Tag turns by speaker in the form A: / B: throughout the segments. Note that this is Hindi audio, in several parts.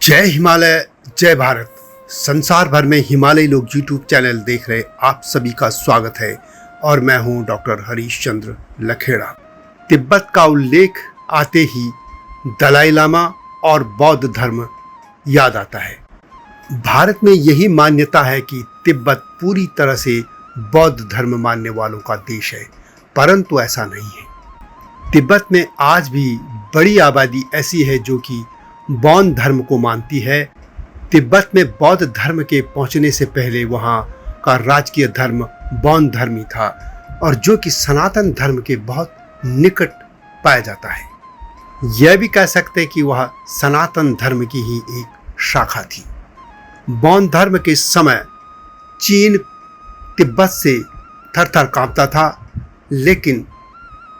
A: जय हिमालय जय भारत। संसार भर में हिमालयी लोग यूट्यूब चैनल देख रहे आप सभी का स्वागत है और मैं हूं डॉक्टर हरीश चंद्र लखेड़ा। तिब्बत का उल्लेख आते ही दलाई लामा और बौद्ध धर्म याद आता है। भारत में यही मान्यता है कि तिब्बत पूरी तरह से बौद्ध धर्म मानने वालों का देश है, परंतु ऐसा नहीं है। तिब्बत में आज भी बड़ी आबादी ऐसी है जो कि बौद्ध धर्म को मानती है। तिब्बत में बौद्ध धर्म के पहुंचने से पहले वहां का राजकीय धर्म बौद्ध धर्म ही था और जो कि सनातन धर्म के बहुत निकट पाया जाता है। यह भी कह सकते हैं कि वह सनातन धर्म की ही एक शाखा थी। बौद्ध धर्म के समय चीन तिब्बत से थर-थर कांपता था, लेकिन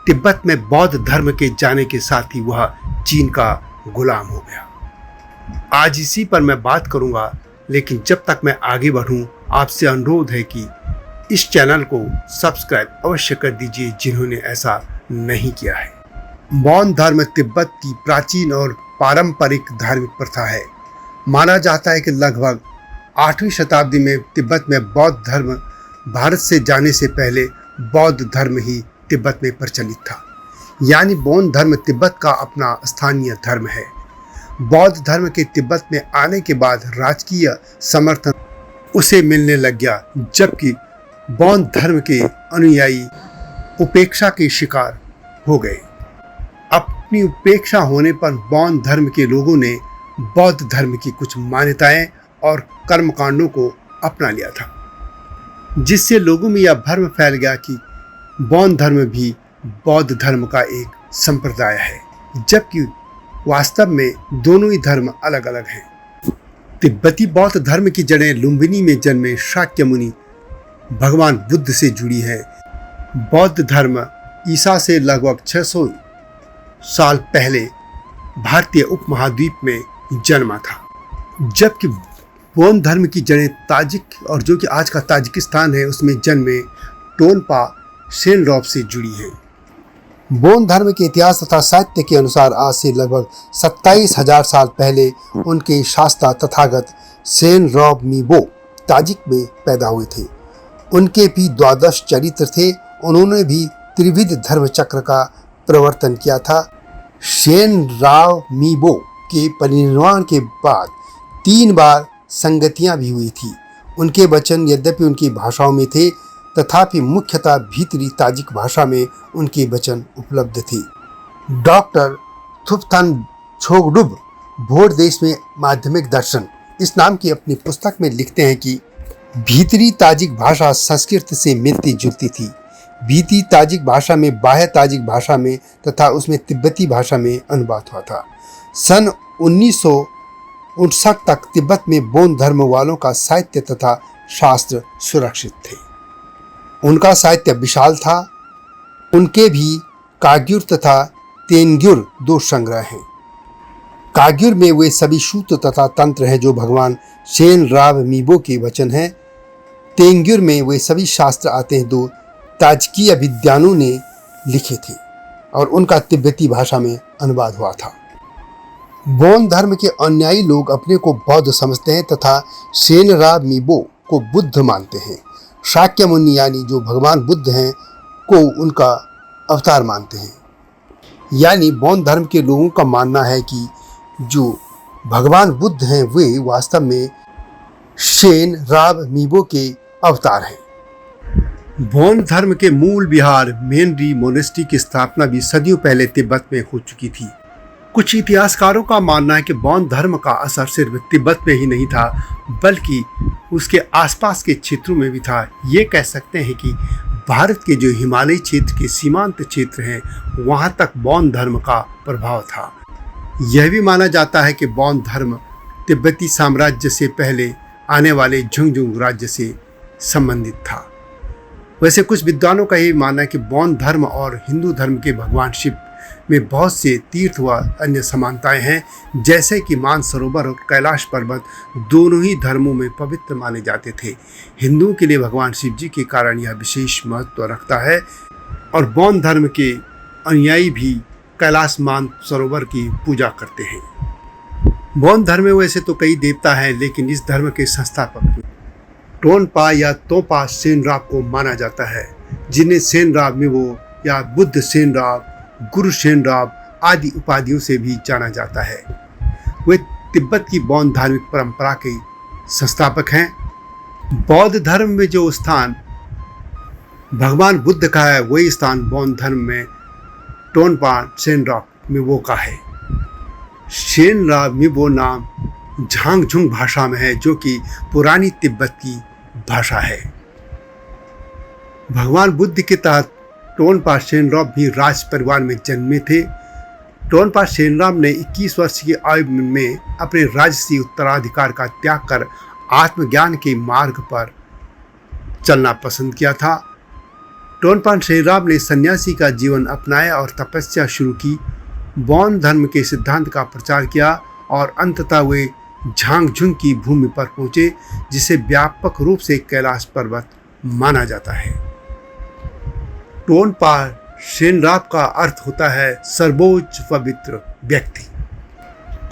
A: तिब्बत में बौद्ध धर्म के जाने के साथ ही वह चीन का गुलाम हो गया। आज इसी पर मैं बात करूंगा, लेकिन जब तक मैं आगे बढ़ूं आपसे अनुरोध है कि इस चैनल को सब्सक्राइब अवश्य कर दीजिए जिन्होंने ऐसा नहीं किया है। बौद्ध धर्म तिब्बत की प्राचीन और पारंपरिक धार्मिक प्रथा है। माना जाता है कि लगभग 8वीं शताब्दी में तिब्बत में बौद्ध धर्म भारत से जाने से पहले बौद्ध धर्म ही तिब्बत में प्रचलित था, यानी बौद्ध धर्म तिब्बत का अपना स्थानीय धर्म है। बौद्ध धर्म के तिब्बत में आने के बाद राजकीय समर्थन उसे मिलने लग गया, जबकि बौद्ध धर्म के अनुयायी उपेक्षा के शिकार हो गए। अपनी उपेक्षा होने पर बौद्ध धर्म के लोगों ने बौद्ध धर्म की कुछ मान्यताएं और कर्मकांडों को अपना लिया था, जिससे लोगों में यह भ्रम फैल गया कि बौद्ध धर्म भी बौद्ध धर्म का एक संप्रदाय है, जबकि वास्तव में दोनों ही धर्म अलग अलग हैं। तिब्बती बौद्ध धर्म की जड़ें लुम्बिनी में जन्मे शाक्य मुनि भगवान बुद्ध से जुड़ी है। बौद्ध धर्म ईसा से लगभग 600 साल पहले भारतीय उपमहाद्वीप में जन्मा था, जबकि बौद्ध धर्म की जड़ें ताजिक और जो कि आज का ताजिकिस्तान है उसमें जन्मे टोनपा सेनरॉप से जुड़ी है। बौद्ध धर्म के इतिहास तथा साहित्य के अनुसार आज से लगभग 27,000 साल पहले उनके शास्त्रा तथागत सेनरॉप मीबो ताजिक में पैदा हुए थे। उनके भी 12 चरित्र थे। उन्होंने भी त्रिविध धर्म चक्र का प्रवर्तन किया था। सेनरॉप मीबो के परिनिर्वाण के बाद 3 बार संगतियां भी हुई थी। उनके वचन यद्यपि उनकी भाषाओं में थे, तथापि मुख्यतः भीतरी ताजिक भाषा में उनके वचन उपलब्ध थे। डॉक्टर थुपथान छोगडुब भोर देश में माध्यमिक दर्शन इस नाम की अपनी पुस्तक में लिखते हैं कि भीतरी ताजिक भाषा संस्कृत से मिलती जुलती थी। भीतरी ताजिक भाषा में बाह्य ताजिक भाषा में तथा उसमें तिब्बती भाषा में अनुवाद हुआ था। सन 1959 तक तिब्बत में बौद्ध धर्म वालों का साहित्य तथा शास्त्र सुरक्षित थे। उनका साहित्य विशाल था। उनके भी काग्युर तथा तेंग्युर 2 संग्रह हैं। काग्युर में वे सभी सूत्र तथा तंत्र हैं जो भगवान सेनरॉप मीबो के वचन हैं। तेंग्युर में वे सभी शास्त्र आते हैं जो ताजिकीय विद्वानों ने लिखे थे और उनका तिब्बती भाषा में अनुवाद हुआ था। बौद्ध धर्म के अनुयायी लोग अपने को बौद्ध समझते हैं तथा सेनरॉप मीबो को बुद्ध मानते हैं। शाक्य मुनि यानी जो भगवान बुद्ध हैं को उनका अवतार मानते हैं। यानी बौद्ध धर्म के लोगों का मानना है कि जो भगवान बुद्ध हैं वे वास्तव में सेनरॉप मीबो के अवतार हैं। बौद्ध धर्म के मूल विहार मेनरी मोनेस्ट्री की स्थापना भी सदियों पहले तिब्बत में हो चुकी थी। कुछ इतिहासकारों का मानना है कि बौद्ध धर्म का असर सिर्फ तिब्बत में ही नहीं था, बल्कि उसके आसपास के क्षेत्रों में भी था। ये कह सकते हैं कि भारत के जो हिमालयी क्षेत्र के सीमांत क्षेत्र हैं वहाँ तक बौद्ध धर्म का प्रभाव था। यह भी माना जाता है कि बौद्ध धर्म तिब्बती साम्राज्य से पहले आने वाले झुंगझुंग राज्य से संबंधित था। वैसे कुछ विद्वानों का ये मानना है कि बौद्ध धर्म और हिंदू धर्म के भगवान शिव में बहुत से तीर्थ व अन्य समानताएं हैं, जैसे कि मानसरोवर और कैलाश पर्वत दोनों ही धर्मों में पवित्र माने जाते थे। हिंदुओं के लिए भगवान शिव जी के कारण यह विशेष महत्व रखता है और बौद्ध धर्म के अनुयायी भी कैलाश मानसरोवर की पूजा करते हैं। बौद्ध धर्म में वैसे तो कई देवता हैं, लेकिन इस धर्म के संस्थापक टोनपा या तोपा सेनराब को माना जाता है, जिन्हें सेनराब मिवो या बुद्ध सेनराब, गुरु सेनराब आदि उपाधियों से भी जाना जाता है। वे तिब्बत की बौद्ध धार्मिक परंपरा के संस्थापक हैं। बौद्ध धर्म में जो स्थान भगवान बुद्ध का है, वही स्थान बौद्ध धर्म में टोनपा सेनराब मिवो का है। सेनराब मिवो नाम झांगझुंग भाषा में है, जो कि पुरानी तिब्बत की भाषा है। भगवान बुद्ध के तहत टोनपा सेनराब भी राज परिवार में जन्मे थे। टोनपा सेनराब ने 21 वर्ष की आयु में अपने राजसी उत्तराधिकार का त्याग कर आत्मज्ञान के मार्ग पर चलना पसंद किया था। टोनपा सेनराब ने सन्यासी का जीवन अपनाया और तपस्या शुरू की, बौद्ध धर्म के सिद्धांत का प्रचार किया और अंततः वे झांगझुंग की भूमि पर पहुंचे, जिसे व्यापक रूप से कैलाश पर्वत माना जाता है। टोनपा सेनराब का अर्थ होता है सर्वोच्च पवित्र व्यक्ति।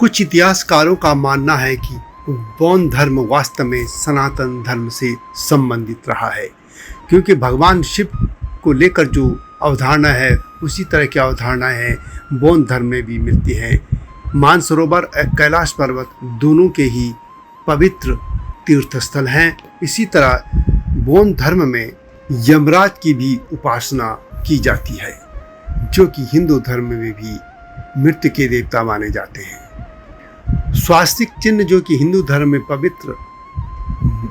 A: कुछ इतिहासकारों का मानना है कि बौद्ध धर्म वास्तव में सनातन धर्म से संबंधित रहा है, क्योंकि भगवान शिव को लेकर जो अवधारणा है उसी तरह की अवधारणाएं बौद्ध धर्म में भी मिलती हैं। मानसरोवर और कैलाश पर्वत दोनों के ही पवित्र तीर्थस्थल हैं। इसी तरह बौद्ध धर्म में यमराज की भी उपासना की जाती है, जो कि हिंदू धर्म में भी मृत्यु के देवता माने जाते हैं। स्वास्तिक चिन्ह जो कि हिंदू धर्म में पवित्र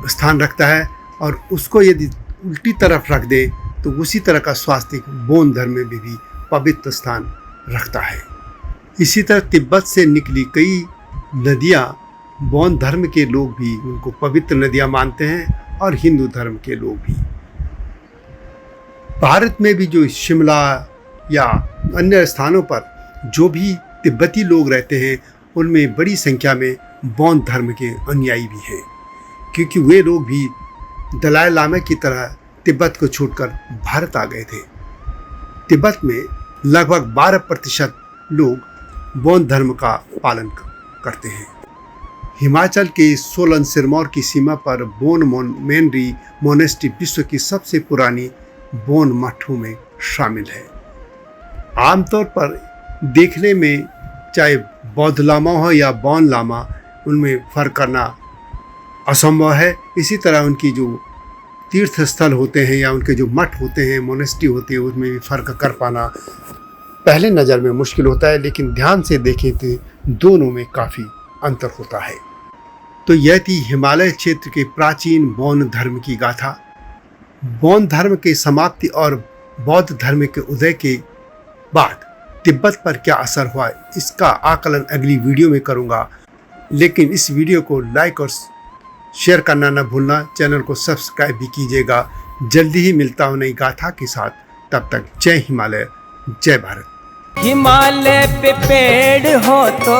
A: स्थान रखता है, और उसको यदि उल्टी तरफ रख दे तो उसी तरह का स्वास्तिक बौद्ध धर्म में भी पवित्र स्थान रखता है। इसी तरह तिब्बत से निकली कई नदियाँ बौद्ध धर्म के लोग भी उनको पवित्र नदियाँ मानते हैं, और हिंदू धर्म के लोग भी। भारत में भी जो शिमला या अन्य स्थानों पर जो भी तिब्बती लोग रहते हैं, उनमें बड़ी संख्या में बौद्ध धर्म के अनुयायी भी हैं, क्योंकि वे लोग भी दलाई लामा की तरह तिब्बत को छोड़कर भारत आ गए थे। तिब्बत में लगभग 12% लोग बौद्ध धर्म का पालन करते हैं। हिमाचल के सोलन सिरमौर की सीमा पर बोन मेनरी मोनेस्ट्री विश्व की सबसे पुरानी बौद्ध मठों में शामिल है। आमतौर पर देखने में चाहे बौद्ध लामा हो या बौन लामा, उनमें फर्क करना असंभव है। इसी तरह उनकी जो तीर्थ स्थल होते हैं या उनके जो मठ होते हैं, मोनेस्ट्री होती है, उसमें भी फर्क कर पाना पहले नज़र में मुश्किल होता है, लेकिन ध्यान से देखें तो दोनों में काफ़ी अंतर होता है। तो यह थी हिमालय क्षेत्र के प्राचीन बौद्ध धर्म की गाथा। बौद्ध धर्म के समाप्ति और बौद्ध धर्म के उदय के बाद तिब्बत पर क्या असर हुआ, इसका आकलन अगली वीडियो में करूँगा। लेकिन इस वीडियो को लाइक और शेयर करना न भूलना, चैनल को सब्सक्राइब भी कीजिएगा। जल्दी ही मिलता हूँ नई गाथा के साथ, तब तक जय हिमालय, जय भारत।
B: हिमालय पे पेड़ हो तो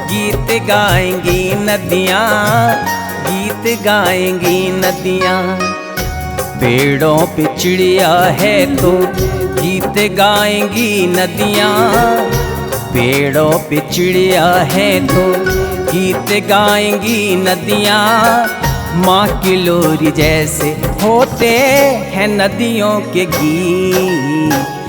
B: गीत गाएंगी नदियाँ, गीत गाएंगी नदियाँ। पेड़ों पे चिड़िया है तो गीत गाएंगी नदियाँ, पेड़ों पे चिड़िया है तो गीत गाएंगी नदियाँ। माँ की लोरी जैसे होते हैं नदियों के गीत।